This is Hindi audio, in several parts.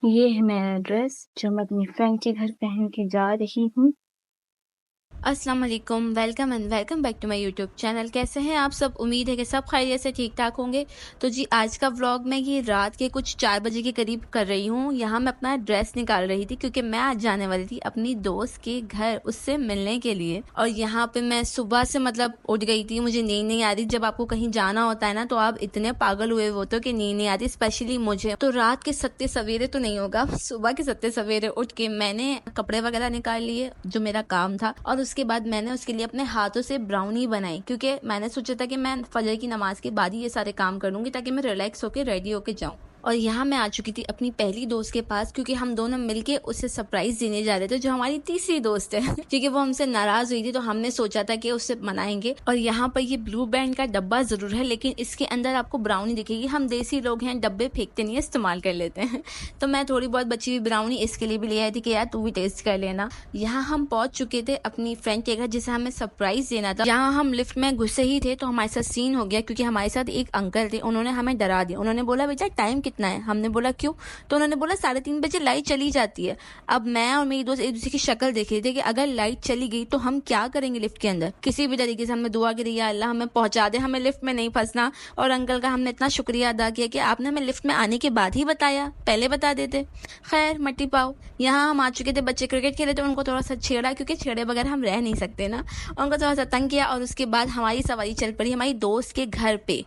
ये है मेरा ड्रेस जो मैं अपनी फ्रेंड के घर पहन के जा रही हूँ। अस्सलाम वालेकुम, welcome and welcome back to my YouTube channel. कैसे हैं आप सब? उम्मीद है कि सब खैरियत से ठीक ठाक होंगे। तो जी आज का व्लॉग मैं ये रात के कुछ 4 बजे के करीब कर रही हूँ। यहाँ मैं अपना ड्रेस निकाल रही थी क्योंकि मैं आज जाने वाली थी अपनी दोस्त के घर उससे मिलने के लिए। और यहाँ पे मैं सुबह से उठ गई थी, मुझे नींद नहीं आ रही। जब आपको कहीं जाना होता है ना तो आप इतने पागल हुए होते हो कि नींद नहीं आती, स्पेशली मुझे। तो रात के सत्ते सवेरे तो नहीं होगा, सुबह के सत्ते सवेरे उठ के मैंने कपड़े वगैरह निकाल लिए जो मेरा काम था। और उसके बाद मैंने उसके लिए अपने हाथों से ब्राउनी बनाई क्योंकि मैंने सोचा था कि मैं फजर की नमाज के बाद ही ये सारे काम कर लूंगी ताकि मैं रिलैक्स होकर रेडी होकर जाऊं। और यहाँ मैं आ चुकी थी अपनी पहली दोस्त के पास क्योंकि हम दोनों मिलके उसे सरप्राइज देने जा रहे थे, जो हमारी तीसरी दोस्त है क्योंकि वो हमसे नाराज हुई थी तो हमने सोचा था कि उससे मनाएंगे। और यहाँ पर ये ब्लू बैंड का डब्बा जरूर है लेकिन इसके अंदर आपको ब्राउनी दिखेगी। हम देसी लोग हैं, डब्बे फेंकते नहीं, इस्तेमाल कर लेते हैं तो मैं थोड़ी बहुत बची हुई ब्राउनी इसके लिए भी ले आई थी कि यार तू भी टेस्ट कर लेना। यहाँ हम पहुंच चुके थे अपनी फ्रेंड के घर जिसे हमें सरप्राइज देना था। यहाँ हम लिफ्ट में घुसे ही थे तो हमारे साथ सीन हो गया क्योंकि हमारे साथ एक अंकल थे, उन्होंने हमें डरा दिया। उन्होंने बोला बेटा टाइम कितना है? हमने बोला क्यों? तो उन्होंने बोला 3:30 बजे लाइट चली जाती है। अब मैं और मेरी दोस्त एक दूसरे की शक्ल देख रहे थे कि अगर लाइट चली गई तो हम क्या करेंगे लिफ्ट के अंदर। किसी भी तरीके से हमने दुआ करी या अल्लाह हमें पहुंचा दे, हमें लिफ्ट में नहीं फंसना। और अंकल का हमने इतना शुक्रिया अदा किया कि आपने हमें लिफ्ट में आने के बाद ही बताया, पहले बता देते। खैर मट्टी पाओ। यहाँ हम आ चुके थे, बच्चे क्रिकेट खेले तो उनको थोड़ा सा छेड़ा क्योंकि छेड़े बगैर हम रह नहीं सकते ना। उनको थोड़ा सा तंग किया और उसके बाद हमारी सवारी चल पड़ी हमारी दोस्त के घर पे।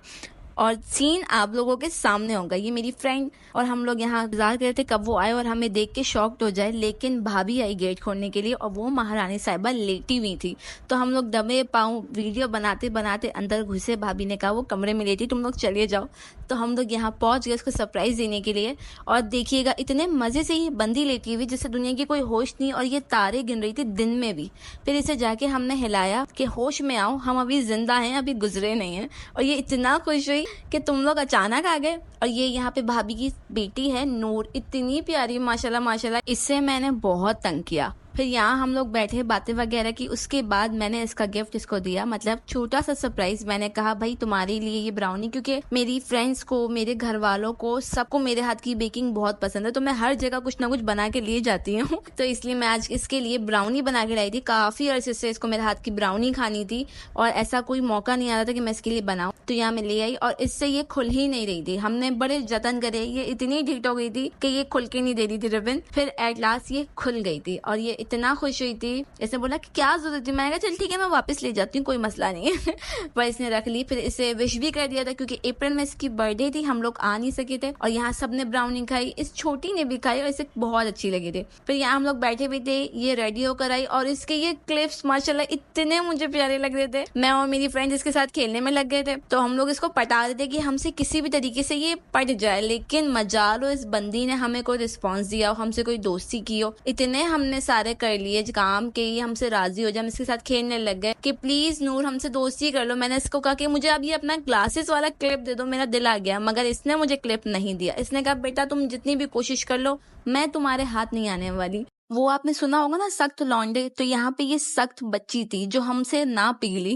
और सीन आप लोगों के सामने होगा। ये मेरी फ्रेंड और हम लोग यहाँ इंतजार कर रहे थे कब वो आए और हमें देख के शॉक्ड हो जाए, लेकिन भाभी आई गेट खोलने के लिए और वो महारानी साहिबा लेटी हुई थी। तो हम लोग दबे पाँव वीडियो बनाते बनाते अंदर घुसे। भाभी ने कहा वो कमरे में लेटी, तुम लोग चले जाओ। तो हम लोग यहाँ पहुंच गए उसको सरप्राइज देने के लिए। और देखिएगा इतने मजे से ही बंदी लेटी हुई जैसे दुनिया की कोई होश नहीं, और ये तारे गिन रही थी दिन में भी। फिर इसे जाके हमने हिलाया कि होश में आओ, हम अभी जिंदा हैं, अभी गुजरे नहीं हैं। और ये इतना खुश हुई कि तुम लोग अचानक आ गए। और ये यहाँ पे भाभी की बेटी है नूर, इतनी प्यारी माशाल्लाह माशाल्लाह, इससे मैंने बहुत तंग किया। फिर यहाँ हम लोग बैठे बातें वगैरह की। उसके बाद मैंने इसका गिफ्ट इसको दिया, मतलब छोटा सा सरप्राइज। मैंने कहा भाई तुम्हारे लिए ये ब्राउनी, क्योंकि मेरी फ्रेंड्स को, मेरे घर वालों को, सबको मेरे हाथ की बेकिंग बहुत पसंद है तो मैं हर जगह कुछ ना कुछ बना के लिए जाती हूँ तो इसलिए मैं आज इसके लिए ब्राउनी बना के लाई थी। काफी अरसे से इसको मेरे हाथ की ब्राउनी खानी थी और ऐसा कोई मौका नहीं आ रहा था कि मैं इसके लिए बनाऊं। तो यहाँ मैं ले आई और इससे ये खुल ही नहीं रही थी। हमने बड़े जतन करे, ये इतनी ढीठ हो गई थी कि ये खुल के नहीं दे रही थी रिबन। फिर एट लास्ट ये खुल गई थी और ये इतना खुश हुई थी। इसने बोला कि क्या जरूरत थी? मैंने कहा चल ठीक है मैं वापस ले जाती हूँ, कोई मसला नहीं है पर इसने रख ली। फिर इसे विश भी कर दिया था क्योंकि अप्रैल में इसकी बर्थडे थी, हम लोग आ नहीं सके थे। और यहाँ सबने ब्राउनी खाई, इस छोटी ने भी खाई और इसे बहुत अच्छी लगी थी। फिर यहाँ हम लोग बैठे भी थे, ये रेडी होकर आई और इसके ये क्लिप्स माशाल्लाह इतने मुझे प्यारे लग रहे थे। मैं और मेरी फ्रेंड इसके साथ खेलने में लग गए थे तो हम लोग इसको पटा रहे थे कि हमसे किसी भी तरीके से ये पट जाए, लेकिन मजाल हो इस बंदी ने हमें कोई रिस्पॉन्स दिया हो, हमसे कोई दोस्ती की हो। इतने हमने सारे कर लिए काम के ये हमसे राजी हो जाए, हम इसके साथ खेलने लग गए कि प्लीज नूर हमसे दोस्ती कर लो। मैंने इसको कहा कि मुझे अब ये अपना ग्लासेस वाला क्लिप दे दो, मेरा दिल आ गया, मगर इसने मुझे क्लिप नहीं दिया। इसने कहा बेटा तुम जितनी भी कोशिश कर लो मैं तुम्हारे हाथ नहीं आने वाली। वो आपने सुना होगा ना सख्त लौंडे, तो यहाँ पे ये सख्त बच्ची थी जो हमसे ना पिघली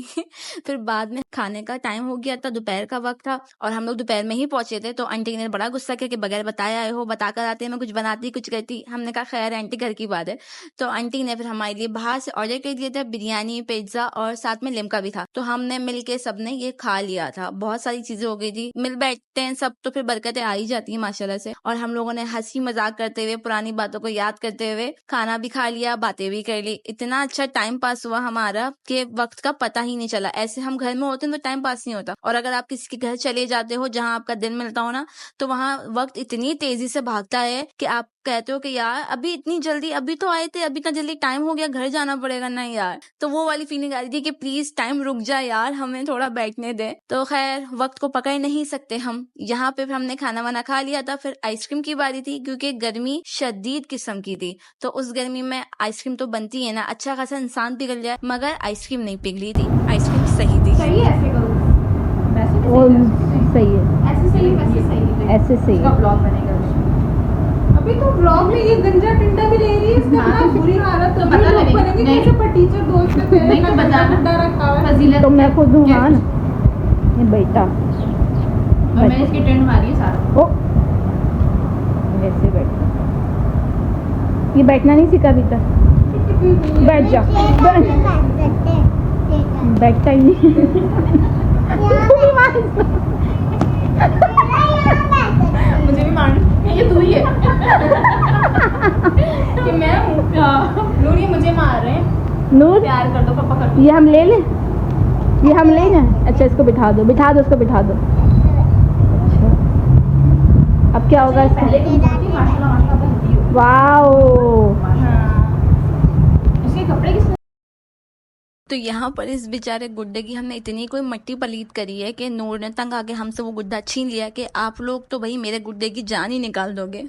फिर बाद में खाने का टाइम हो गया था, दोपहर का वक्त था और हम लोग दोपहर में ही पहुंचे थे। तो आंटी ने बड़ा गुस्सा किया कि बगैर बताए आए हो, बताकर आते मैं कुछ बनाती कुछ करती। हमने कहा खैर आंटी घर की बात है। तो आंटी ने फिर हमारे लिए बाहर से ऑर्डर कर दिया था बिरयानी, पिज्जा और साथ में लिमका भी था। तो हमने मिलके सबने ये खा लिया था। बहुत सारी चीजें हो गई थी, मिल बैठते हैं सब तो फिर बरकतें आ ही जाती है माशाल्लाह से। और हम लोगों ने हंसी मजाक करते हुए, पुरानी बातों को याद करते हुए खाना भी खा लिया, बातें भी कर ली। इतना अच्छा टाइम पास हुआ हमारा कि वक्त का पता ही नहीं चला। ऐसे हम घर में होते हैं तो टाइम पास नहीं होता, और अगर आप किसी के घर चले जाते हो जहां आपका दिल मिलता हो ना, तो वहां वक्त इतनी तेजी से भागता है कि आप कहते हो कि यार अभी इतनी जल्दी, अभी तो आए थे, अभी इतना जल्दी टाइम हो गया, घर जाना पड़ेगा ना यार। तो वो वाली फीलिंग आ रही थी कि प्लीज टाइम रुक जा यार, हमें थोड़ा बैठने दे। तो खैर वक्त को पकड़ नहीं सकते हम। यहाँ पे हमने खाना वाना खा लिया था। फिर आइसक्रीम की बारी थी क्योंकि गर्मी शदीद किस्म की थी, तो उस गर्मी में आइसक्रीम तो बनती है ना, अच्छा खासा इंसान पिघल जाए, मगर आइसक्रीम नहीं पिघली थी, आइसक्रीम सही थी। सही है, ऐसे करो, वैसे और सही है, ऐसे सही है, वैसे सही है, ऐसे सही इसका है। ब्लॉग बनेगा। अभी तो ब्लॉग में ये गंजा टिंडा भी ले रही है, इसका हाँ, इतना बुरी हालत है। पता लोग बनेंगे कैसे पर टीचर दोस्त है तेरे, नहीं तो बताना। टिंडा रखा हुआ है फजीलत, तो मैं खुद हूँ हाँ ना, ये बेटा और मैंने इसकी टेंट मारी है सारा। ओ वैसे बैठ ये बैठना नहीं सीखा अभी तक, बैठ जा, बैठता ही नहीं। मुझे भी मार, ये तू ही है कि मैं हूँ। नूर ये मुझे मार रहे हैं। नूर प्यार कर दो पापा, कर दो। ये हम ले लें, ये हम ले ना। अच्छा इसको बिठा दो, बिठा दो, इसको बिठा दो। अच्छा अब क्या होगा इसका? पहले तुम बहुत ही माशाल्लाह माशाल्लाह बनती हो। वाओ, हाँ। इसके कपड़े किसने? तो यहाँ पर इस बेचारे गुड्डे की हमने इतनी कोई मट्टी पलीत करी है कि नूर ने तंग आके हमसे वो गुड्डा छीन लिया कि आप लोग तो भाई मेरे गुड्डे की जान ही निकाल दोगे।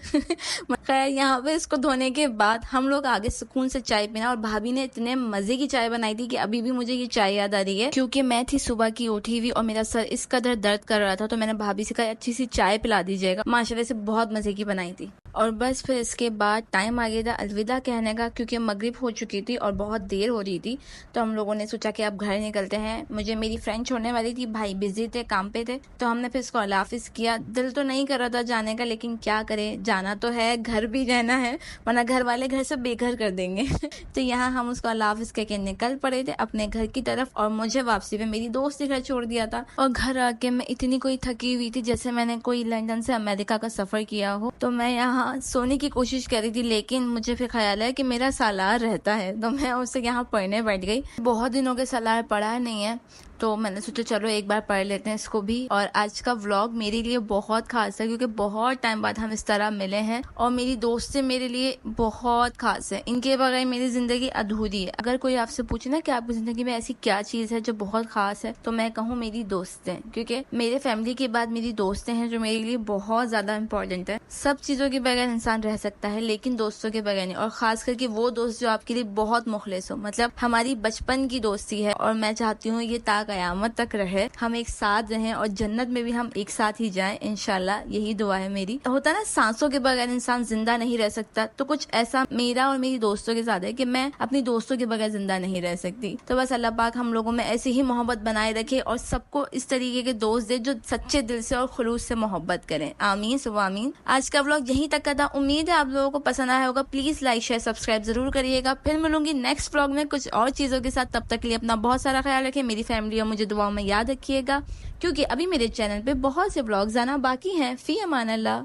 खैर यहाँ पे इसको धोने के बाद हम लोग आगे सुकून से चाय पीना, और भाभी ने इतने मजे की चाय बनाई थी कि अभी भी मुझे ये चाय याद आ रही है, क्योंकि मैं थी सुबह की उठी हुई और मेरा सर इस कदर दर्द कर रहा था। तो मैंने भाभी से कहा अच्छी सी चाय पिला दीजिएगा, माशाल्लाह से बहुत मजे की बनाई थी। और बस फिर इसके बाद टाइम आ गया था अलविदा कहने का, क्योंकि मगरिब हो चुकी थी और बहुत देर हो रही थी। तो हम लोगों ने सोचा कि अब घर निकलते हैं। मुझे मेरी फ्रेंड छोड़ने वाली थी, भाई बिजी थे, काम पे थे, तो हमने फिर इसको अल्लाह हाफिज किया। दिल तो नहीं कर रहा था जाने का, लेकिन क्या करें, जाना तो है, घर भी रहना है, वरना घर वाले घर से बेघर कर देंगे। तो यहाँ हम उसको अल्लाह हाफिज कह के निकल पड़े थे अपने घर की तरफ, और मुझे वापसी पे मेरी दोस्त के घर छोड़ दिया था। और घर आके मैं इतनी कोई थकी हुई थी जैसे मैंने कोई लंदन से अमेरिका का सफर किया हो। तो मैं यहाँ सोने की कोशिश कर रही थी, लेकिन मुझे फिर ख्याल है कि मेरा सालार रहता है, तो मैं उससे यहाँ पढ़ने बैठ गई। बहुत दिनों के सालार पढ़ा नहीं है, तो मैंने सोचा चलो एक बार पढ़ लेते हैं इसको भी। और आज का व्लॉग मेरे लिए बहुत खास है, क्योंकि बहुत टाइम बाद हम इस तरह मिले हैं, और मेरी दोस्त से मेरे लिए बहुत खास है। इनके बगैर मेरी जिंदगी अधूरी है। अगर कोई आपसे पूछे ना कि आपकी जिंदगी में ऐसी क्या चीज है जो बहुत खास है, तो मैं कहूँ मेरी दोस्तें, क्योंकि मेरे फैमिली के बाद मेरी दोस्तें हैं जो मेरे लिए बहुत ज्यादा इंपॉर्टेंट है। सब चीजों के बगैर इंसान रह सकता है, लेकिन दोस्तों के बगैर नहीं, और खास करके वो दोस्त जो आपके लिए बहुत मुखलिस हो। मतलब हमारी बचपन की दोस्ती है, और मैं चाहती हूँ ये कयामत तक रहे, हम एक साथ रहें, और जन्नत में भी हम एक साथ ही जाएं इंशाल्लाह, यही दुआ है मेरी। होता ना सांसों के बगैर इंसान जिंदा नहीं रह सकता, तो कुछ ऐसा मेरा और मेरी दोस्तों के साथ है कि मैं अपनी दोस्तों के बगैर जिंदा नहीं रह सकती। तो बस अल्लाह पाक हम लोगों में ऐसी ही मोहब्बत बनाए रखे, और सबको इस तरीके के दोस्त दे जो सच्चे दिल से और खुलूस से मोहब्बत करें। आमीन सुबह आमीन। आज का व्लॉग यहीं तक का था, उम्मीद है आप लोगों को पसंद आया होगा। प्लीज लाइक शेयर सब्सक्राइब जरूर करिएगा। फिर मिलूंगी नेक्स्ट व्लॉग में कुछ और चीजों के साथ। तब तक के लिए अपना बहुत सारा ख्याल रखें, मेरी फैमिली और मुझे दुआओं में याद रखिएगा, क्योंकि अभी मेरे चैनल पे बहुत से व्लॉग्स आना बाकी हैं। फी अमान अल्लाह।